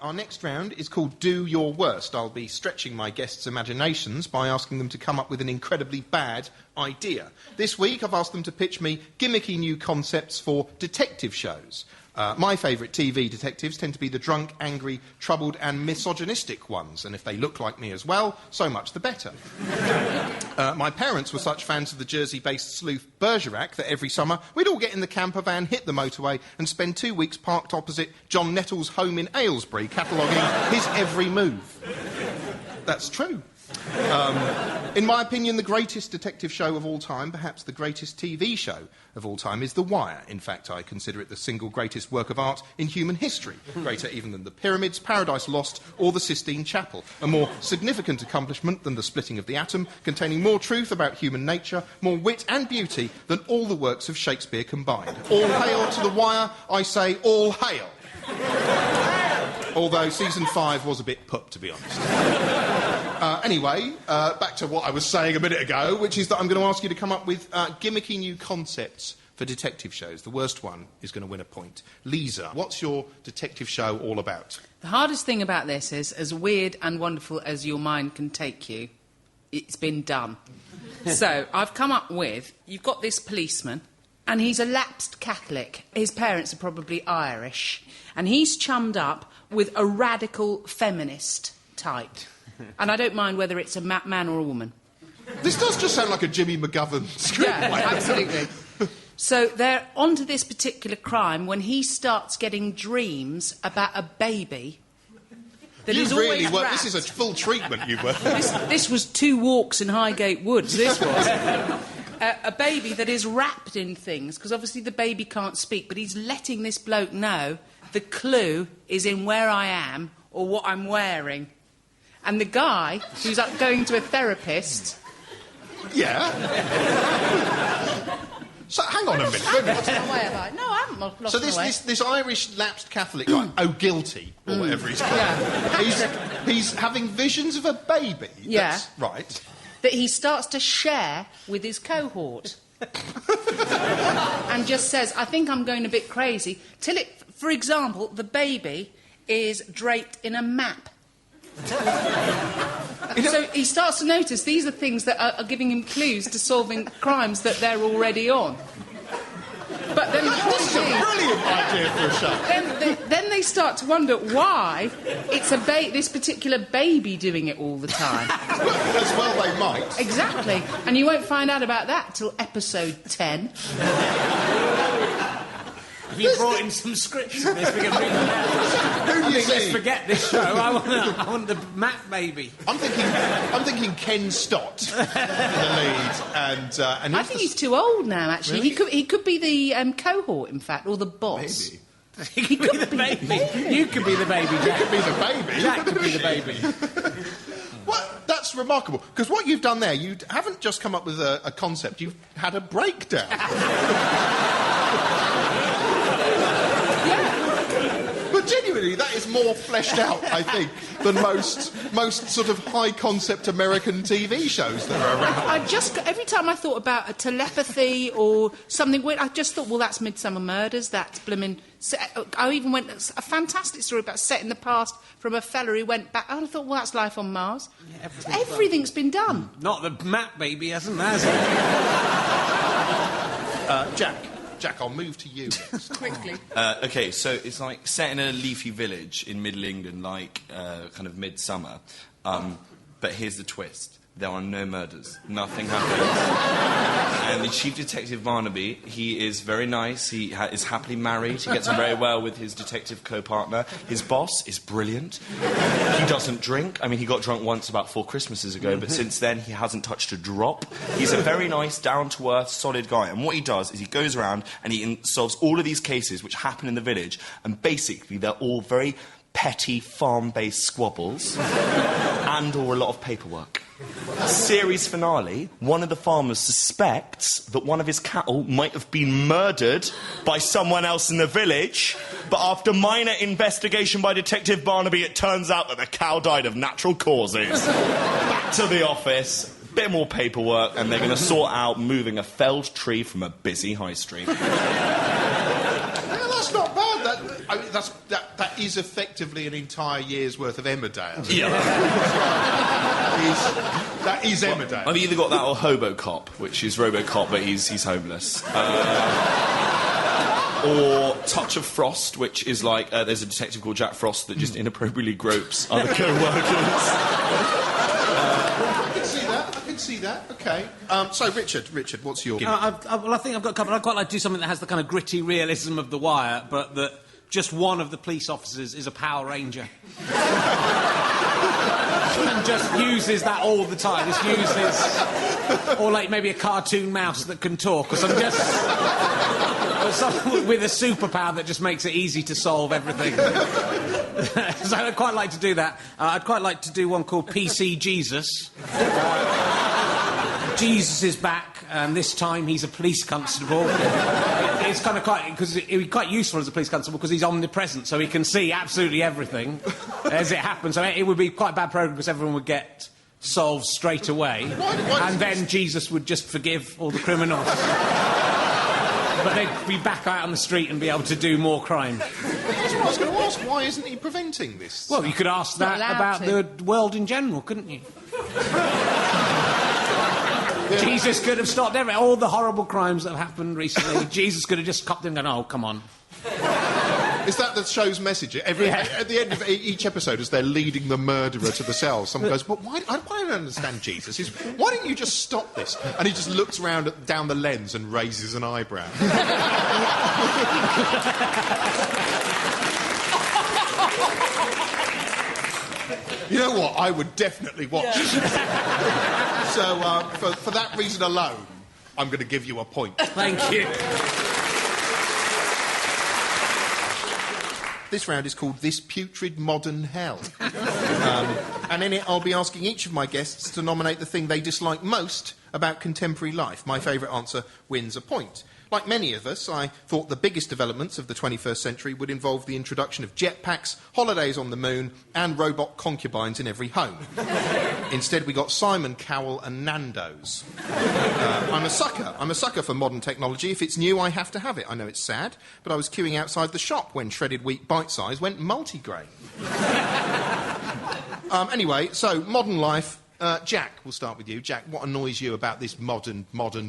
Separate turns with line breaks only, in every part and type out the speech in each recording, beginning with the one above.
Our next round is called Do Your Worst. I'll be stretching my guests' imaginations by asking them to come up with an incredibly bad idea. This week, I've asked them to pitch me gimmicky new concepts for detective shows. My favourite TV detectives tend to be the drunk, angry, troubled and misogynistic ones, and if they look like me as well, so much the better. My parents were such fans of the Jersey-based sleuth Bergerac that every summer we'd all get in the camper van, hit the motorway and spend 2 weeks parked opposite John Nettle's home in Aylesbury, cataloguing his every move. That's true. In my opinion, the greatest detective show of all time, perhaps the greatest TV show of all time, is The Wire. In fact, I consider it the single greatest work of art in human history, greater even than The Pyramids, Paradise Lost or the Sistine Chapel. A more significant accomplishment than the splitting of the atom, containing more truth about human nature, more wit and beauty than all the works of Shakespeare combined. All hail to The Wire, I say all hail. Although season 5 was a bit pup, to be honest. Anyway, back to what I was saying a minute ago, which is that I'm going to ask you to come up with gimmicky new concepts for detective shows. The worst one is going to win a point. Lisa, what's your detective show all about?
The hardest thing about this is, as weird and wonderful as your mind can take you, it's been done. So, I've come up with, you've got this policeman, and he's a lapsed Catholic. His parents are probably Irish. And he's chummed up with a radical feminist type. And I don't mind whether it's a man or a woman.
This does just sound like a Jimmy McGovern script.
Yeah, absolutely. So they're onto this particular crime when he starts getting dreams about a baby that is always wrapped.
This is a full treatment you've worked.
This was 2 walks in Highgate Woods, this was. A baby that is wrapped in things, because obviously the baby can't speak, but he's letting this bloke know the clue is in where I am or what I'm wearing. And the guy, who's going to a therapist...
Yeah. So, hang on a minute.
No, I haven't lost my way.
So this Irish lapsed Catholic guy, O'Gilty, or whatever he's called,
Yeah.
he's having visions of a baby.
Yeah.
That's right.
That he starts to share with his cohort. And just says, I think I'm going a bit crazy. Till it, for example, the baby is draped in a map. So he starts to notice these are things that are giving him clues to solving crimes that they're already on. But then
this is a brilliant idea for a show.
Then they start to wonder why it's this particular baby doing it all the time.
As well they might.
Exactly. And you won't find out about that till episode 10.
Have you brought in some scripts for this? We can read them out.
Who do you
Let's
see?
forget this show. I want the Mac baby.
I'm thinking Ken Stott in the lead, and
I think he's too old now. Actually,
Really?
he could be the cohort, in fact, or the boss.
Maybe.
He could be the baby. You could be the baby, Jack.
He could be the baby.
Jack could be the baby.
Well, that's remarkable, because what you've done there, you haven't just come up with a concept, you've had a breakdown. But genuinely, that is more fleshed out, I think, than most sort of high-concept American TV shows that are around.
Every time I thought about a telepathy or something weird, I just thought, well, that's Midsummer Murders, that's blimmin'... I even went... A fantastic story about set in the past from a fella who went back... And I thought, well, that's Life on Mars. Yeah, everything's been done.
Not the Mac baby, hasn't it?
Jack, I'll move to you next.
Quickly.
OK, so it's like set in a leafy village in Middle England, like kind of midsummer. But here's the twist. There are no murders. Nothing happens. And the Chief Detective Barnaby, he is very nice. He is happily married. He gets on very well with his detective co-partner. His boss is brilliant. He doesn't drink. I mean, he got drunk once about 4 Christmases ago, but since then he hasn't touched a drop. He's a very nice, down-to-earth, solid guy. And what he does is he goes around and he solves all of these cases which happen in the village, and basically they're all very petty, farm-based squabbles and or a lot of paperwork. Series finale, one of the farmers suspects that one of his cattle might have been murdered by someone else in the village, but after minor investigation by Detective Barnaby, it turns out that the cow died of natural causes. Back to the office, bit more paperwork, and they're going to sort out moving a felled tree from a busy high street.
Yeah, that's not bad. I mean, that is effectively an entire year's worth of Emmerdale.
Yeah.
That is Emmerdale.
I've either got that or Hobocop, which is RoboCop, but he's homeless. Or Touch of Frost, which is like there's a detective called Jack Frost that just inappropriately gropes other co-workers.
I can see that. Okay. So, Richard, what's your...
Well, I think I've got a couple. I'd quite like to do something that has the kind of gritty realism of The Wire, but that just one of the police officers is a Power Ranger. And just uses that all the time. Just uses... Or, like, maybe a cartoon mouse that can talk, or something. Just... Or someone with a superpower that just makes it easy to solve everything. So I'd quite like to do that. I'd quite like to do one called PC Jesus. Jesus is back, and this time he's a police constable. It's kind of quite... because it'd be quite useful as a police constable because he's omnipresent, so he can see absolutely everything as it happens. So it would be quite a bad programme because everyone would get solved straight away. And then Jesus would just forgive all the criminals. But they'd be back out on the street and be able to do more crime.
That's what I was going to ask. Why isn't he preventing this?
Well, you could ask that about the world in general, couldn't you? Jesus could have stopped all the horrible crimes that have happened recently. Jesus could have just copped them and gone, oh, come on.
Is that the show's message? At the end of each episode, as they're leading the murderer to the cell, someone goes, "But why? I don't understand Jesus. Why don't you just stop this?" And he just looks round down the lens and raises an eyebrow. You know what? I would definitely watch it. So, for that reason alone, I'm going to give you a point.
Thank you.
This round is called This Putrid Modern Hell. And in it, I'll be asking each of my guests to nominate the thing they dislike most about contemporary life. My favourite answer wins a point. Like many of us, I thought the biggest developments of the 21st century would involve the introduction of jetpacks, holidays on the moon, and robot concubines in every home. Instead, we got Simon Cowell and Nando's. I'm a sucker. I'm a sucker for modern technology. If it's new, I have to have it. I know it's sad, but I was queuing outside the shop when shredded wheat bite size went multigrain. Anyway, so modern life. Jack, we'll start with you. Jack, what annoys you about this modern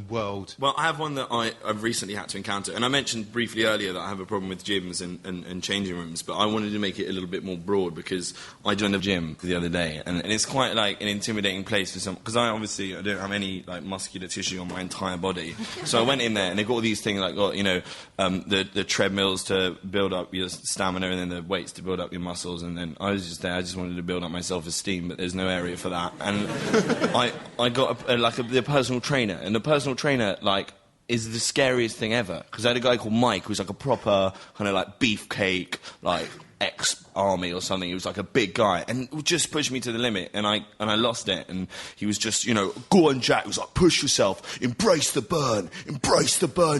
world?
Well, I have one that I've recently had to encounter, and I mentioned briefly earlier that I have a problem with gyms and changing rooms, but I wanted to make it a little bit more broad because I joined a gym the other day, and it's quite like an intimidating place for some, because I don't have any like muscular tissue on my entire body, so I went in there and they've got all these things like the treadmills to build up your stamina and then the weights to build up your muscles, and then I was just there. I just wanted to build up my self-esteem, but there's no area for that, and I got the personal trainer, and the personal trainer is the scariest thing ever, because I had a guy called Mike who's like a proper kind of like beefcake, like ex-army or something. He was like a big guy and just pushed me to the limit, and I lost it, and he was just, go on, Jack. He was like, push yourself, embrace the burn,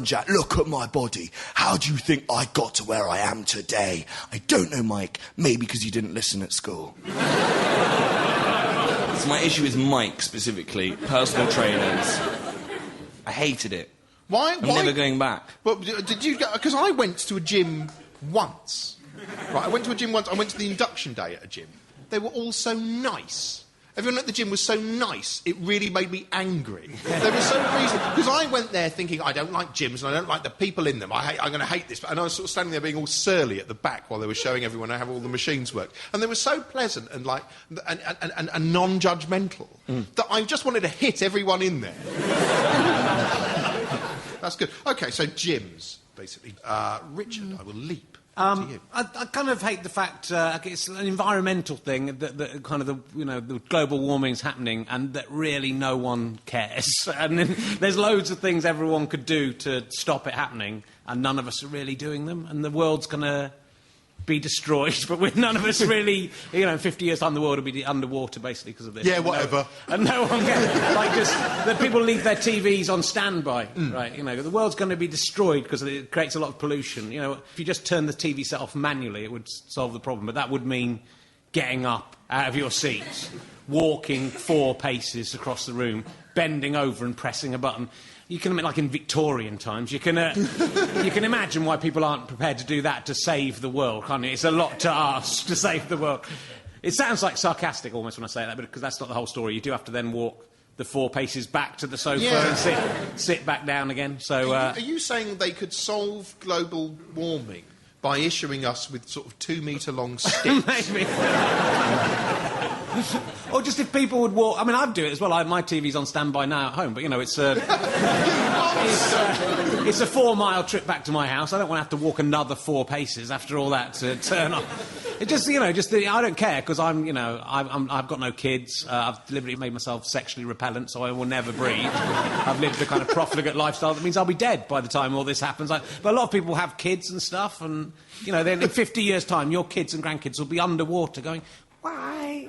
Jack, look at my body. How do you think I got to where I am today? I don't know, Mike, maybe because you didn't listen at school. So my issue is Mike, specifically. Personal trainers. I hated it.
Why?
I'm never going back.
But did you... Because I went to a gym once. Right, I went to a gym once. I went to the induction day at a gym. They were all so nice. Everyone at the gym was so nice, it really made me angry. They were so reasonable. Because I went there thinking, I don't like gyms and I don't like the people in them. I'm going to hate this. And I was sort of standing there being all surly at the back while they were showing everyone how all the machines worked. And they were so pleasant and and non-judgmental that I just wanted to hit everyone in there. That's good. OK, so gyms, basically. Richard, I will leap.
I kind of hate the fact it's an environmental thing that kind of the global warming's happening and that really no one cares. And then there's loads of things everyone could do to stop it happening, and none of us are really doing them. And the world's going to be destroyed, but none of us really, in 50 years' time, the world will be underwater, basically, because of this.
Yeah, whatever.
And no one gets... the people leave their TVs on standby, right? The world's going to be destroyed because it creates a lot of pollution. If you just turn the TV set off manually, it would solve the problem, but that would mean getting up out of your seat, walking 4 paces across the room, bending over and pressing a button. You can, like in Victorian times, you can imagine why people aren't prepared to do that to save the world, can't you? It's a lot to ask to save the world. It sounds like sarcastic almost when I say that, but because that's not the whole story. You do have to then walk the 4 paces back to the sofa and sit back down again. So,
are you saying they could solve global warming by issuing us with sort of 2-metre long sticks?
Maybe. Or just if people would walk... I mean, I'd do it as well. My TV's on standby now at home, but, you know, it's a 4-mile trip back to my house. I don't want to have to walk another 4 paces after all that to turn off. It just, you know, I don't care, because I've got no kids. I've deliberately made myself sexually repellent, so I will never breed. I've lived a kind of profligate lifestyle. That means I'll be dead by the time all this happens. But a lot of people have kids and stuff, and, you know, then in 50 years' time, your kids and grandkids will be underwater going, why?